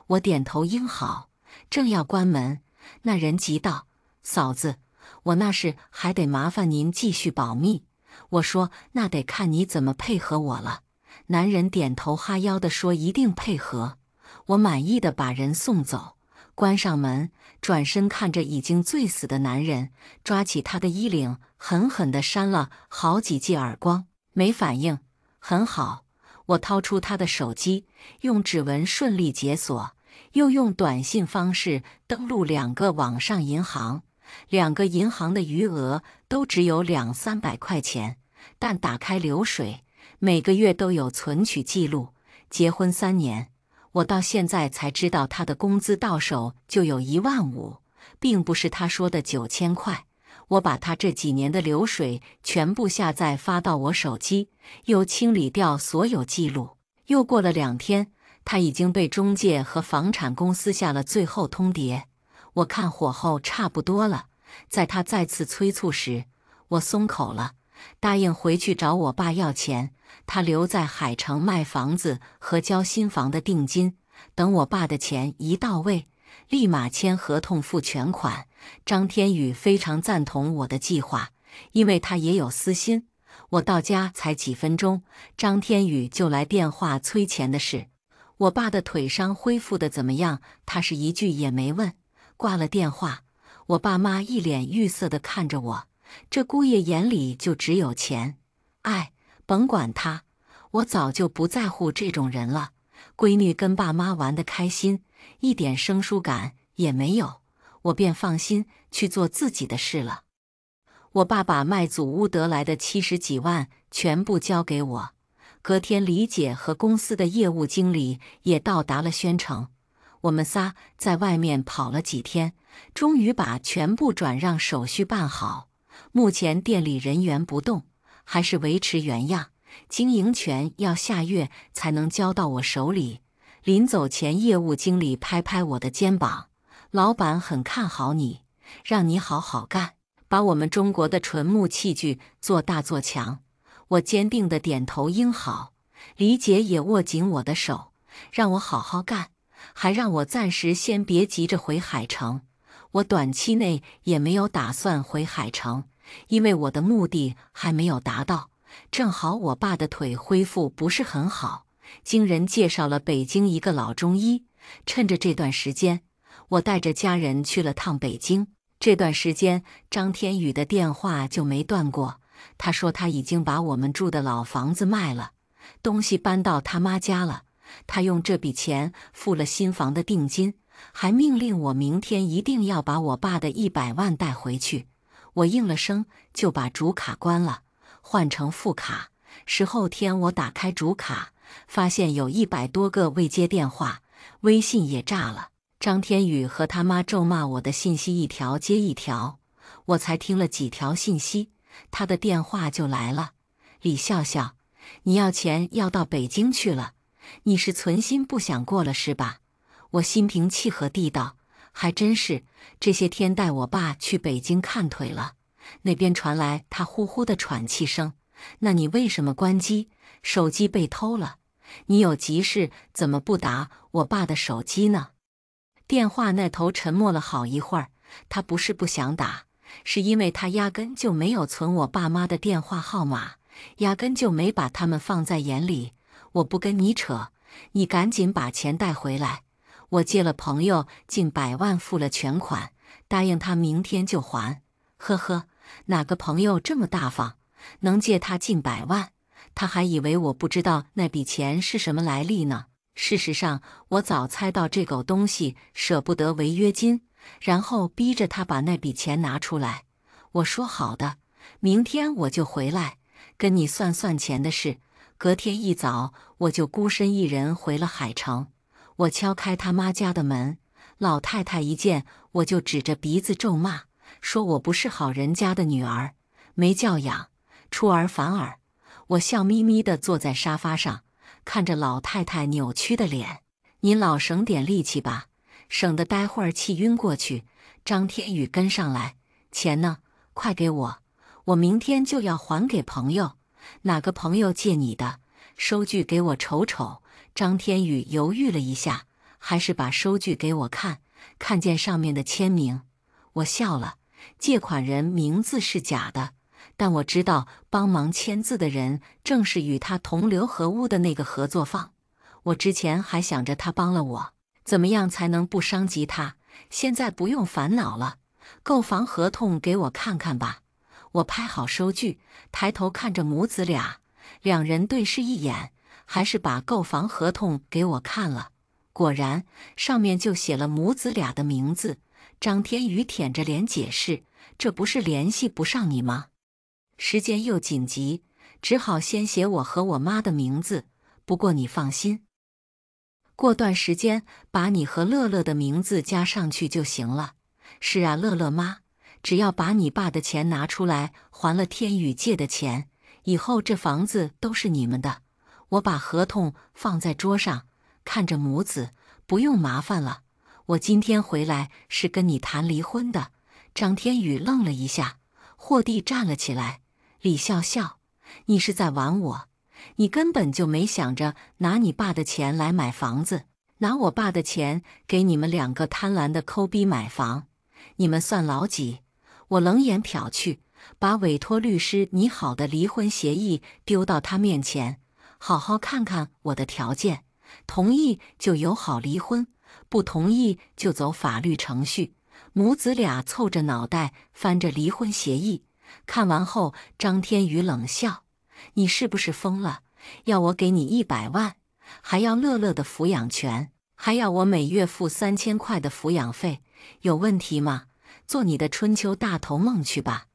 我点头应好，正要关门，那人急道：嫂子，我那事还得麻烦您继续保密。我说那得看你怎么配合我了。男人点头哈腰地说一定配合。我满意的把人送走，关上门，转身看着已经醉死的男人，抓起他的衣领，狠狠地扇了好几记耳光。没反应，很好。我掏出他的手机，用指纹顺利解锁，又用短信方式登录2个网上银行，2个银行的余额都只有200-300块钱，但打开流水，每个月都有存取记录。结婚3年，我到现在才知道他的工资到手就有15000，并不是他说的9000块。我把他这几年的流水全部下载发到我手机，又清理掉所有记录。又过了2天，他已经被中介和房产公司下了最后通牒。我看火候差不多了，在他再次催促时，我松口了，答应回去找我爸要钱，他留在海城卖房子和交新房的定金，等我爸的钱一到位，立马签合同付全款。张天宇非常赞同我的计划，因为他也有私心。我到家才几分钟，张天宇就来电话催钱的事。我爸的腿伤恢复的怎么样？他是一句也没问。挂了电话，我爸妈一脸郁色地看着我，这姑爷眼里就只有钱。哎，甭管他，我早就不在乎这种人了。闺女跟爸妈玩得开心，一点生疏感也没有，我便放心去做自己的事了。我爸把卖祖屋得来的70几万全部交给我。隔天，李姐和公司的业务经理也到达了宣城。我们仨在外面跑了几天，终于把全部转让手续办好。目前店里人员不动，还是维持原样，经营权要下月才能交到我手里。临走前，业务经理拍拍我的肩膀：老板很看好你，让你好好干，把我们中国的纯木器具做大做强。我坚定地点头应好。李姐也握紧我的手，让我好好干，还让我暂时先别急着回海城。我短期内也没有打算回海城，因为我的目的还没有达到。正好我爸的腿恢复不是很好，经人介绍了北京一个老中医。趁着这段时间，我带着家人去了趟北京。这段时间，张天宇的电话就没断过。他说他已经把我们住的老房子卖了，东西搬到他妈家了。他用这笔钱付了新房的定金，还命令我明天一定要把我爸的100万带回去。我应了声，就把主卡关了，换成副卡。后天我打开主卡，发现有100多个未接电话，微信也炸了。张天宇和他妈咒骂我的信息一条接一条，我才听了几条信息，他的电话就来了：李笑笑，你要钱要到北京去了，你是存心不想过了是吧？我心平气和地道：还真是，这些天带我爸去北京看腿了。那边传来他呼呼的喘气声。那你为什么关机？手机被偷了，你有急事怎么不打我爸的手机呢？电话那头沉默了好一会儿，他不是不想打，是因为他压根就没有存我爸妈的电话号码，压根就没把他们放在眼里。我不跟你扯，你赶紧把钱带回来。我借了朋友近100万付了全款，答应他明天就还。呵呵，哪个朋友这么大方，能借他近100万？他还以为我不知道那笔钱是什么来历呢。事实上，我早猜到这狗东西舍不得违约金，然后逼着他把那笔钱拿出来。我说好的，明天我就回来，跟你算算钱的事。隔天一早，我就孤身一人回了海城。我敲开他妈家的门，老太太一见我就指着鼻子咒骂，说我不是好人家的女儿，没教养，出尔反尔。我笑眯眯地坐在沙发上，看着老太太扭曲的脸，您老省点力气吧，省得待会儿气晕过去。张天宇跟上来，钱呢？快给我，我明天就要还给朋友。哪个朋友借你的？收据给我瞅瞅。张天宇犹豫了一下，还是把收据给我看，看见上面的签名，我笑了。借款人名字是假的，但我知道帮忙签字的人正是与他同流合污的那个合作方。我之前还想着他帮了我，怎么样才能不伤及他，现在不用烦恼了。购房合同给我看看吧。我拍好收据，抬头看着母子俩，两人对视一眼，还是把购房合同给我看了。果然，上面就写了母子俩的名字。张天宇舔着脸解释：“这不是联系不上你吗？时间又紧急，只好先写我和我妈的名字。不过你放心，过段时间把你和乐乐的名字加上去就行了。”是啊，乐乐妈，只要把你爸的钱拿出来，还了天宇借的钱，以后这房子都是你们的。我把合同放在桌上，看着母子，不用麻烦了。我今天回来是跟你谈离婚的。张天宇愣了一下，霍地站了起来。李笑笑，你是在玩我？你根本就没想着拿你爸的钱来买房子，拿我爸的钱给你们两个贪婪的抠逼买房。你们算老几？我冷眼瞟去，把委托律师拟好的离婚协议丢到他面前。好好看看我的条件，同意就友好离婚，不同意就走法律程序。母子俩凑着脑袋翻着离婚协议，看完后，张天宇冷笑：“你是不是疯了？要我给你100万，还要乐乐的抚养权，还要我每月付3000块的抚养费，有问题吗？做你的春秋大头梦去吧！”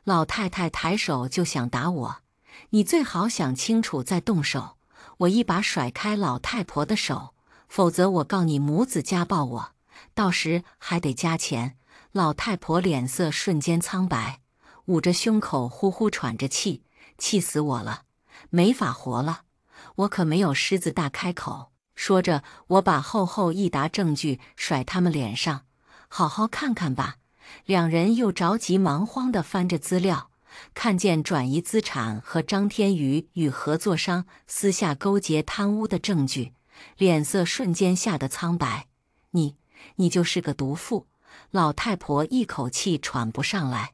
老太太抬手就想打我，你最好想清楚再动手。我一把甩开老太婆的手，否则我告你母子家暴我，到时还得加钱。老太婆脸色瞬间苍白，捂着胸口呼呼喘着气，气死我了，没法活了。我可没有狮子大开口。说着，我把厚厚一沓证据甩他们脸上，好好看看吧。两人又着急忙慌地翻着资料，看见转移资产和张天宇与合作商私下勾结贪污的证据，脸色瞬间吓得苍白。你就是个毒妇！老太婆一口气喘不上来，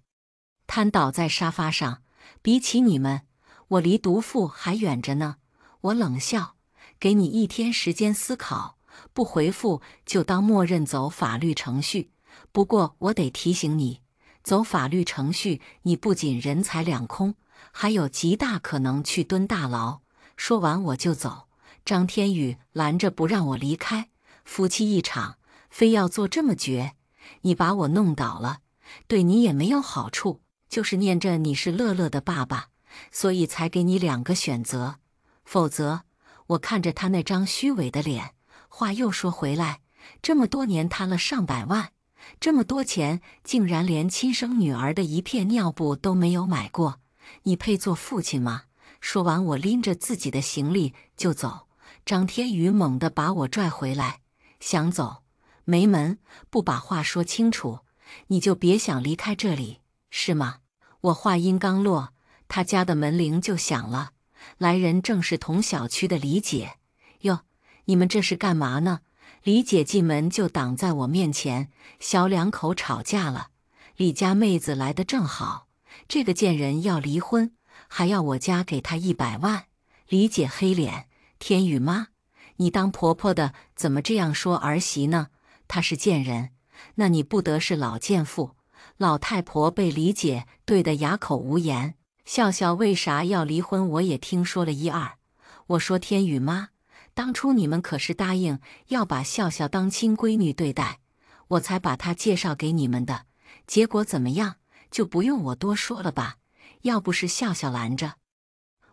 瘫倒在沙发上。比起你们，我离毒妇还远着呢。我冷笑，给你1天时间思考，不回复就当默认走法律程序。不过我得提醒你，走法律程序，你不仅人财两空，还有极大可能去蹲大牢。说完我就走。张天宇拦着不让我离开，夫妻一场，非要做这么绝。你把我弄倒了，对你也没有好处，就是念着你是乐乐的爸爸，所以才给你2个选择。否则，我看着他那张虚伪的脸，话又说回来，这么多年贪了上百万，这么多钱竟然连亲生女儿的一片尿布都没有买过，你配做父亲吗？说完，我拎着自己的行李就走。张天宇猛地把我拽回来，想走，没门，不把话说清楚，你就别想离开这里，是吗？我话音刚落，他家的门铃就响了，来人正是同小区的李姐。哟，你们这是干嘛呢？李姐进门就挡在我面前，小两口吵架了。李家妹子来得正好，这个贱人要离婚，还要我家给她100万。李姐黑脸，天宇妈，你当婆婆的怎么这样说儿媳呢？她是贱人，那你不得是老贱妇？老太婆被李姐对得哑口无言。笑笑为啥要离婚，我也听说了一二。我说天宇妈，当初你们可是答应要把笑笑当亲闺女对待，我才把她介绍给你们的，结果怎么样，就不用我多说了吧？要不是笑笑拦着，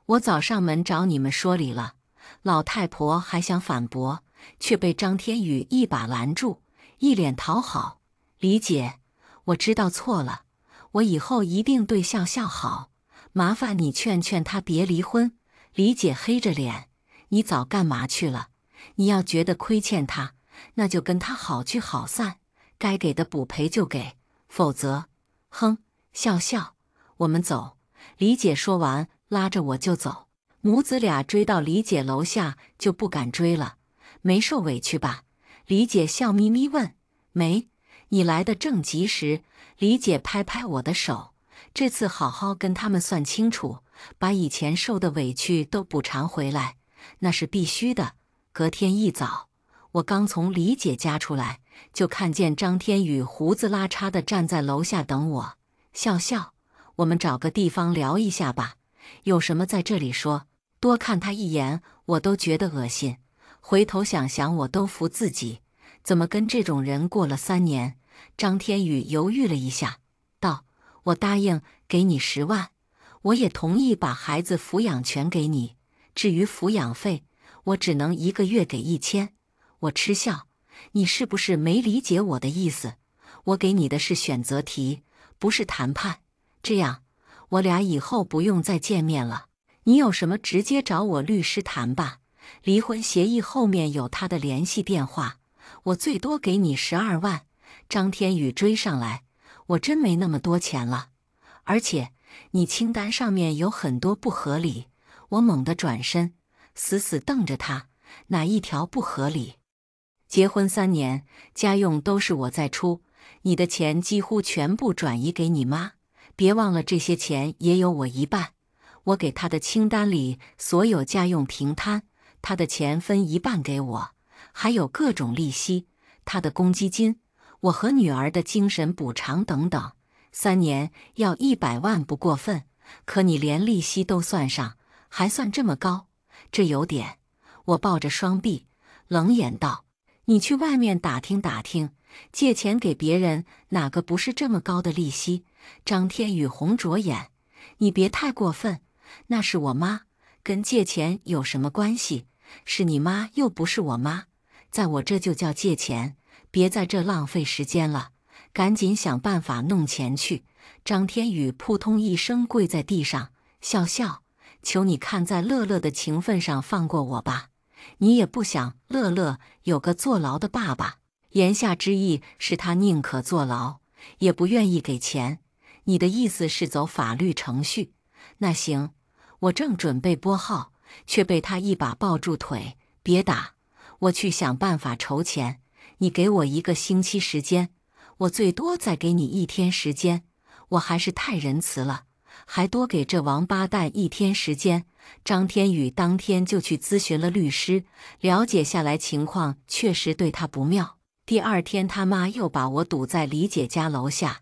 我早上门找你们说理了。”老太婆还想反驳，却被张天宇一把拦住，一脸讨好：“李姐，我知道错了，我以后一定对笑笑好，麻烦你劝劝她别离婚。”李姐黑着脸：“你早干嘛去了？你要觉得亏欠她，那就跟她好聚好散，该给的补赔就给，否则……哼，笑笑，我们走。”李姐说完，拉着我就走。母子俩追到李姐楼下就不敢追了。没受委屈吧？李姐笑眯眯问。没，你来的正及时。李姐拍拍我的手，这次好好跟他们算清楚，把以前受的委屈都补偿回来，那是必须的。隔天一早，我刚从李姐家出来，就看见张天宇胡子拉碴地站在楼下等我。笑笑，我们找个地方聊一下吧，有什么在这里说。多看他一眼，我都觉得恶心。回头想想，我都服自己，怎么跟这种人过了3年？张天宇犹豫了一下，道：“我答应给你10万，我也同意把孩子抚养权给你。至于抚养费，我只能1个月给1000。”我嗤笑：“你是不是没理解我的意思？我给你的是选择题，不是谈判。这样，我俩以后不用再见面了。你有什么直接找我律师谈吧。离婚协议后面有他的联系电话，我最多给你12万。”张天宇追上来：“我真没那么多钱了，而且你清单上面有很多不合理。”我猛地转身，死死瞪着他：“哪一条不合理？结婚3年，家用都是我在出，你的钱几乎全部转移给你妈，别忘了这些钱也有我一半。我给他的清单里所有家用平摊，他的钱分1半给我，还有各种利息，他的公积金，我和女儿的精神补偿等等。3年要100万不过分，可你连利息都算上，还算这么高，这有点……”我抱着双臂，冷眼道：“你去外面打听打听，借钱给别人哪个不是这么高的利息？”张天宇红着眼：“你别太过分，那是我妈，跟借钱有什么关系？是你妈又不是我妈，在我这就叫借钱，别在这浪费时间了，赶紧想办法弄钱去。”张天宇扑通一声跪在地上：“笑笑，求你看在乐乐的情分上放过我吧，你也不想乐乐有个坐牢的爸爸。”言下之意是他宁可坐牢，也不愿意给钱。你的意思是走法律程序？那行。我正准备拨号，却被他一把抱住腿：“别打，我去想办法筹钱。你给我1个星期时间，我最多再给你1天时间。我还是太仁慈了，还多给这王八蛋1天时间。”张天宇当天就去咨询了律师，了解下来情况确实对他不妙。第2天他妈又把我堵在李姐家楼下，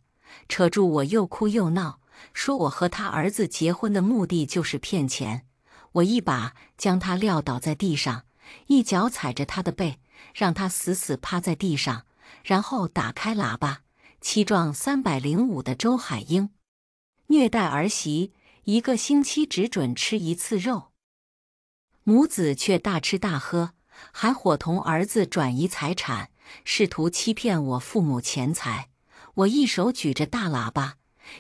扯住我又哭又闹，说我和他儿子结婚的目的就是骗钱。我一把将他撂倒在地上，一脚踩着他的背，让他死死趴在地上，然后打开喇叭，七撞305的周海婴。虐待儿媳，1个星期只准吃1次肉。母子却大吃大喝，还伙同儿子转移财产，试图欺骗我父母钱财。我一手举着大喇叭，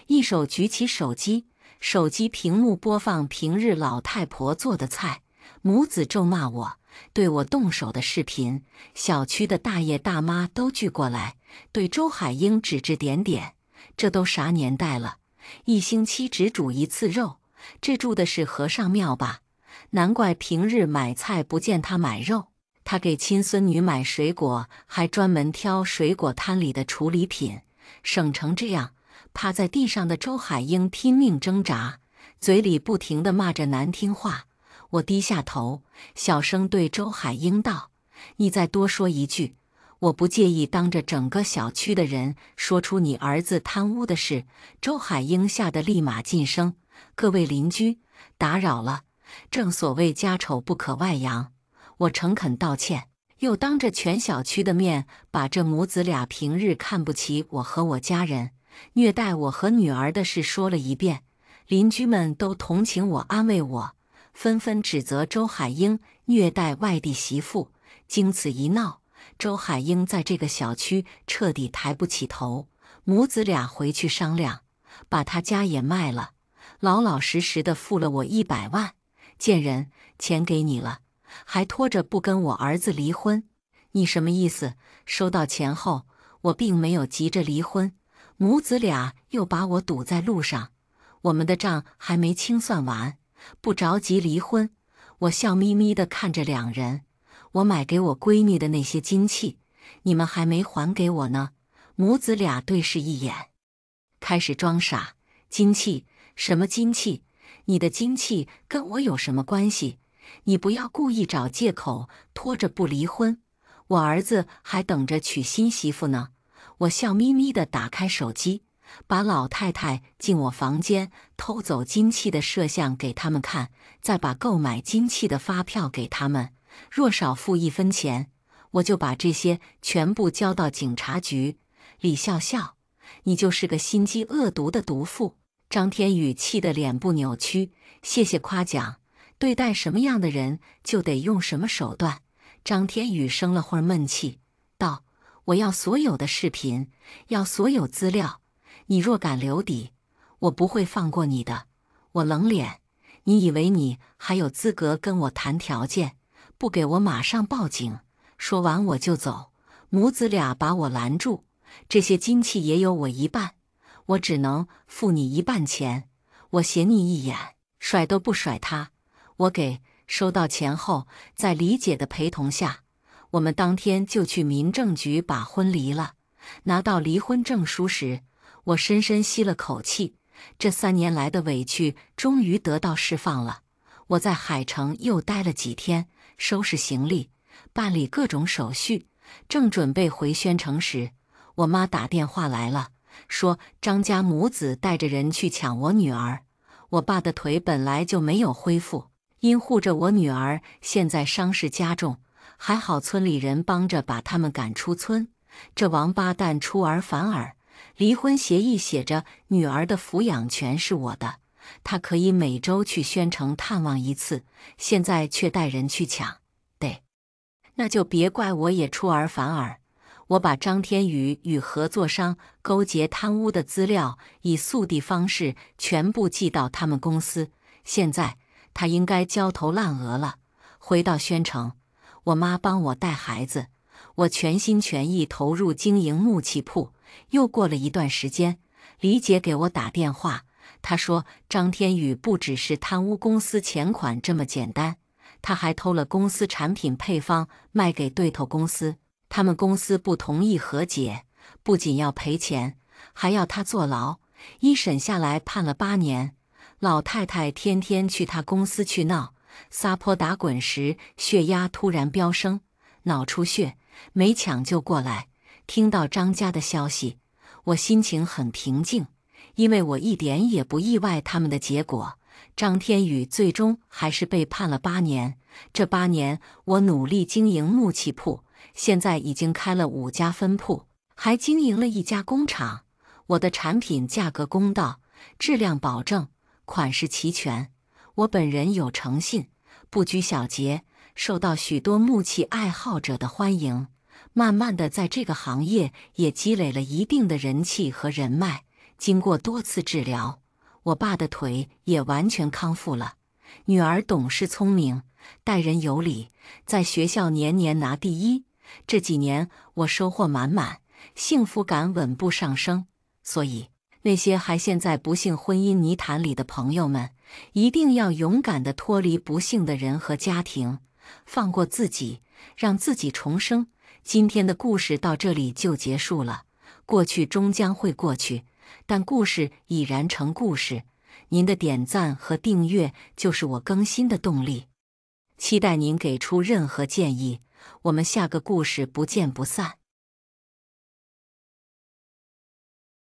一手举起手机，手机屏幕播放平日老太婆做的菜，母子咒骂我，对我动手的视频。小区的大爷大妈都聚过来，对周海婴指指点点。这都啥年代了，1星期只煮1次肉，这住的是和尚庙吧？难怪平日买菜不见他买肉。他给亲孙女买水果，还专门挑水果摊里的处理品，省成这样。趴在地上的周海婴拼命挣扎，嘴里不停地骂着难听话。我低下头，小声对周海婴道：“你再多说一句，我不介意当着整个小区的人说出你儿子贪污的事。”周海婴吓得立马噤声：“各位邻居，打扰了，正所谓家丑不可外扬。”我诚恳道歉，又当着全小区的面把这母子俩平日看不起我和我家人，虐待我和女儿的事说了一遍。邻居们都同情我，安慰我：“纷纷指责周海英虐待外地媳妇。经此一闹，周海英在这个小区彻底抬不起头。母子俩回去商量，把他家也卖了，老老实实的付了我100万。贱人，钱给你了，还拖着不跟我儿子离婚，你什么意思？收到钱后，我并没有急着离婚，母子俩又把我堵在路上，我们的账还没清算完，不着急离婚。我笑眯眯地看着两人，我买给我闺女的那些金器，你们还没还给我呢。母子俩对视一眼，开始装傻。金器？什么金器？你的金器跟我有什么关系？你不要故意找借口拖着不离婚，我儿子还等着娶新媳妇呢。我笑眯眯地打开手机，把老太太进我房间偷走金器的摄像给他们看，再把购买金器的发票给他们。若少付1分钱，我就把这些全部交到警察局。李笑笑，你就是个心机恶毒的毒妇！张天宇气得脸部扭曲。谢谢夸奖，对待什么样的人就得用什么手段。张天宇生了会儿闷气，道：我要所有的视频，要所有资料，你若敢留底，我不会放过你的。我冷脸，你以为你还有资格跟我谈条件？不给我马上报警！说完我就走。母子俩把我拦住，这些金器也有我一半，我只能付你1半钱。我斜你一眼，甩都不甩他。我给。收到钱后，在李姐的陪同下，我们当天就去民政局把婚离了。拿到离婚证书时，我深深吸了口气，这3年来的委屈终于得到释放了。我在海城又待了几天，收拾行李，办理各种手续，正准备回宣城时，我妈打电话来了，说张家母子带着人去抢我女儿。我爸的腿本来就没有恢复，因护着我女儿，现在伤势加重，还好村里人帮着把他们赶出村。这王八蛋出尔反尔，离婚协议写着女儿的抚养权是我的，他可以每周去宣城探望1次，现在却带人去抢。对，那就别怪我也出尔反尔。我把张天宇与合作商勾结贪污的资料以速递方式全部寄到他们公司，现在他应该焦头烂额了。回到宣城，我妈帮我带孩子，我全心全意投入经营木器铺。又过了一段时间，李姐给我打电话，她说张天宇不只是贪污公司钱款这么简单，他还偷了公司产品配方卖给对头公司。他们公司不同意和解，不仅要赔钱，还要他坐牢。一审下来判了8年。老太太天天去他公司去闹，撒泼打滚时血压突然飙升，脑出血，没抢救过来。听到张家的消息，我心情很平静，因为我一点也不意外他们的结果。张天宇最终还是被判了8年。这8年，我努力经营木器铺，现在已经开了5家分铺，还经营了1家工厂。我的产品价格公道，质量保证，款式齐全。我本人有诚信，不拘小节，受到许多木器爱好者的欢迎。慢慢的，在这个行业也积累了一定的人气和人脉。经过多次治疗，我爸的腿也完全康复了。女儿懂事聪明，待人有礼，在学校年年拿第1。这几年我收获满满，幸福感稳步上升。所以，那些还陷在不幸婚姻泥潭里的朋友们，一定要勇敢地脱离不幸的人和家庭，放过自己，让自己重生。今天的故事到这里就结束了。过去终将会过去，但故事已然成故事。您的点赞和订阅就是我更新的动力。期待您给出任何建议，我们下个故事不见不散。